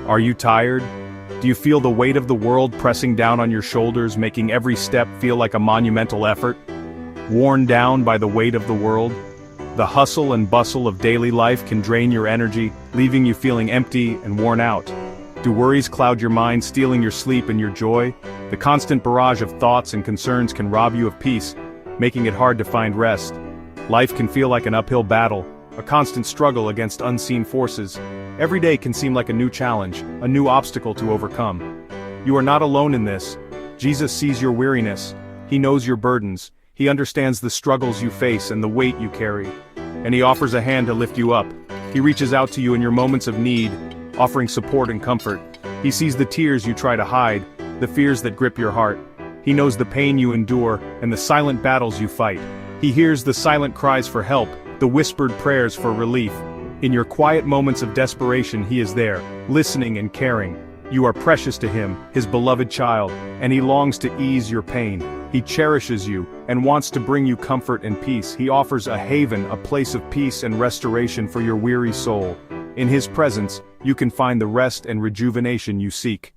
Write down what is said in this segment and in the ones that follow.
Are you tired? Do you feel the weight of the world pressing down on your shoulders, making every step feel like a monumental effort? Worn down by the weight of the world? The hustle and bustle of daily life can drain your energy, leaving you feeling empty and worn out. Do worries cloud your mind, stealing your sleep and your joy? The constant barrage of thoughts and concerns can rob you of peace, making it hard to find rest. Life can feel like an uphill battle, a constant struggle against unseen forces. Every day can seem like a new challenge, a new obstacle to overcome. You are not alone in this. Jesus sees your weariness. He knows your burdens. He understands the struggles you face and the weight you carry. And he offers a hand to lift you up. He reaches out to you in your moments of need, offering support and comfort. He sees the tears you try to hide, the fears that grip your heart. He knows the pain you endure and the silent battles you fight. He hears the silent cries for help, the whispered prayers for relief. In your quiet moments of desperation, he is there, listening and caring. You are precious to him, his beloved child, and he longs to ease your pain. He cherishes you and wants to bring you comfort and peace. He offers a haven, a place of peace and restoration for your weary soul. In his presence, you can find the rest and rejuvenation you seek.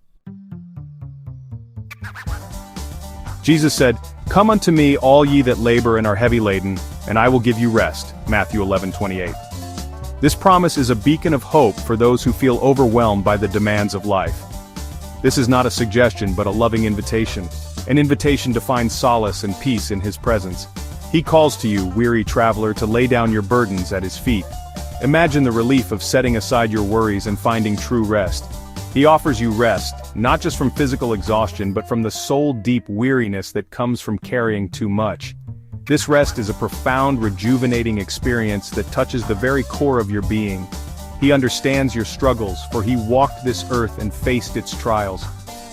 Jesus said, "Come unto me, all ye that labor and are heavy laden, and I will give you rest." Matthew 11:28. This promise is a beacon of hope for those who feel overwhelmed by the demands of life. This is not a suggestion but a loving invitation, an invitation to find solace and peace in his presence. He calls to you, weary traveler, to lay down your burdens at his feet. Imagine the relief of setting aside your worries and finding true rest. He offers you rest, not just from physical exhaustion but from the soul-deep weariness that comes from carrying too much. This rest is a profound, rejuvenating experience that touches the very core of your being. He understands your struggles, for he walked this earth and faced its trials.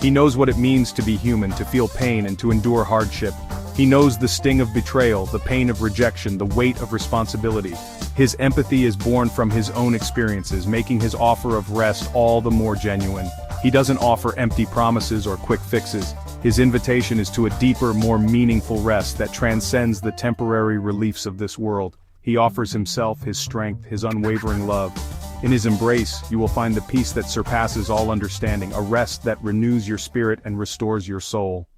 He knows what it means to be human, to feel pain and to endure hardship. He knows the sting of betrayal, the pain of rejection, the weight of responsibility. His empathy is born from his own experiences, making his offer of rest all the more genuine. He doesn't offer empty promises or quick fixes. His invitation is to a deeper, more meaningful rest that transcends the temporary reliefs of this world. He offers himself, his strength, his unwavering love. In his embrace, you will find the peace that surpasses all understanding, a rest that renews your spirit and restores your soul.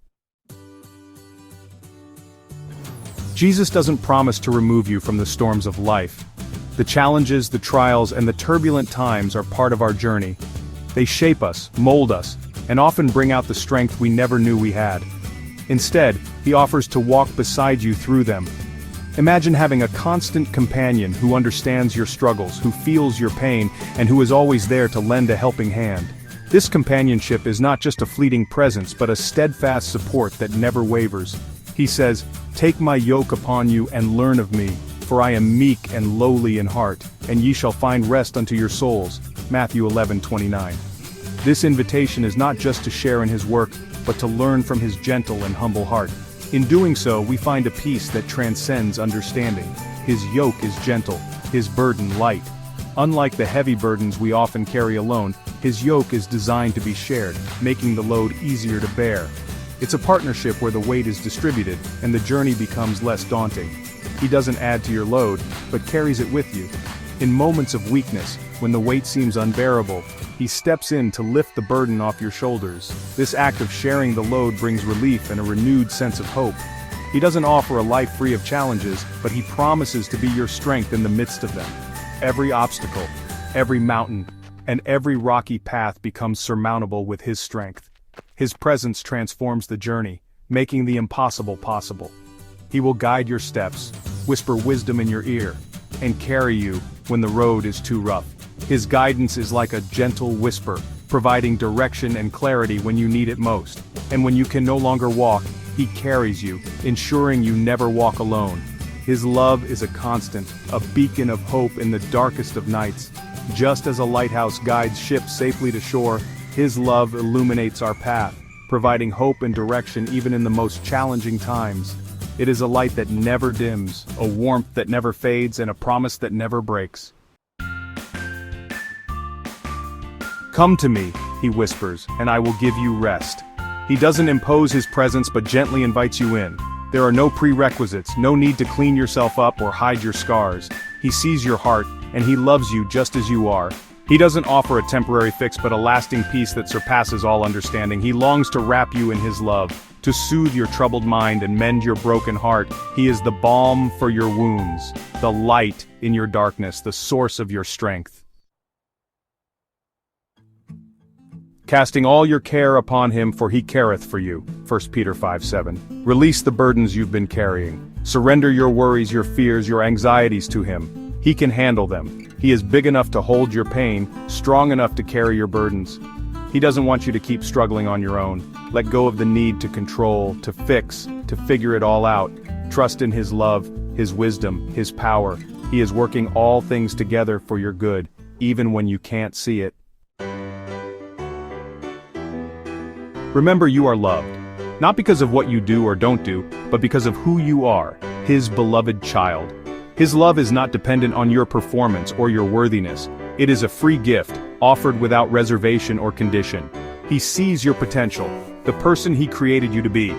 Jesus doesn't promise to remove you from the storms of life. The challenges, the trials, and the turbulent times are part of our journey. They shape us, mold us, and often bring out the strength we never knew we had. Instead, he offers to walk beside you through them. Imagine having a constant companion who understands your struggles, who feels your pain, and who is always there to lend a helping hand. This companionship is not just a fleeting presence but a steadfast support that never wavers. He says, "Take my yoke upon you and learn of me, for I am meek and lowly in heart, and ye shall find rest unto your souls." Matthew 11:29. This invitation is not just to share in his work, but to learn from his gentle and humble heart. In doing so, we find a peace that transcends understanding. His yoke is gentle, his burden light. Unlike the heavy burdens we often carry alone, his yoke is designed to be shared, making the load easier to bear. It's a partnership where the weight is distributed, and the journey becomes less daunting. He doesn't add to your load, but carries it with you. In moments of weakness, when the weight seems unbearable, he steps in to lift the burden off your shoulders. This act of sharing the load brings relief and a renewed sense of hope. He doesn't offer a life free of challenges, but he promises to be your strength in the midst of them. Every obstacle, every mountain, and every rocky path becomes surmountable with his strength. His presence transforms the journey, making the impossible possible. He will guide your steps, whisper wisdom in your ear, and carry you when the road is too rough. His guidance is like a gentle whisper, providing direction and clarity when you need it most. And when you can no longer walk, he carries you, ensuring you never walk alone. His love is a constant, a beacon of hope in the darkest of nights. Just as a lighthouse guides ships safely to shore, his love illuminates our path, providing hope and direction even in the most challenging times. It is a light that never dims, a warmth that never fades, and a promise that never breaks. "Come to me," he whispers, "and I will give you rest." He doesn't impose his presence but gently invites you in. There are no prerequisites, no need to clean yourself up or hide your scars. He sees your heart, and he loves you just as you are. He doesn't offer a temporary fix but a lasting peace that surpasses all understanding. He longs to wrap you in his love, to soothe your troubled mind and mend your broken heart. He is the balm for your wounds, the light in your darkness, the source of your strength. Casting all your care upon him, for he careth for you. 1 Peter 5:7. Release the burdens you've been carrying. Surrender your worries, your fears, your anxieties to him. He can handle them. He is big enough to hold your pain, strong enough to carry your burdens. He doesn't want you to keep struggling on your own. Let go of the need to control, to fix, to figure it all out. Trust in his love, his wisdom, his power. He is working all things together for your good, even when you can't see it. Remember, you are loved. Not because of what you do or don't do, but because of who you are, his beloved child. His love is not dependent on your performance or your worthiness. It is a free gift, offered without reservation or condition. He sees your potential, the person he created you to be.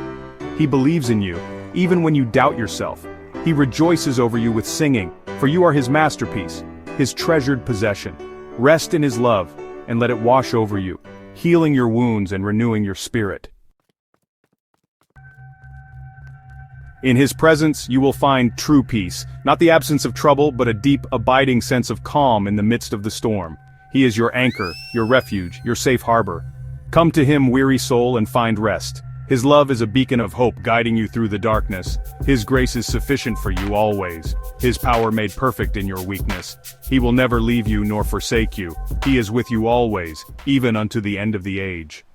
He believes in you, even when you doubt yourself. He rejoices over you with singing, for you are his masterpiece, his treasured possession. Rest in his love, and let it wash over you, healing your wounds and renewing your spirit. In his presence, you will find true peace, not the absence of trouble, but a deep, abiding sense of calm in the midst of the storm. He is your anchor, your refuge, your safe harbor. Come to him, weary soul, and find rest. His love is a beacon of hope guiding you through the darkness. His grace is sufficient for you always. His power made perfect in your weakness. He will never leave you nor forsake you. He is with you always, even unto the end of the age.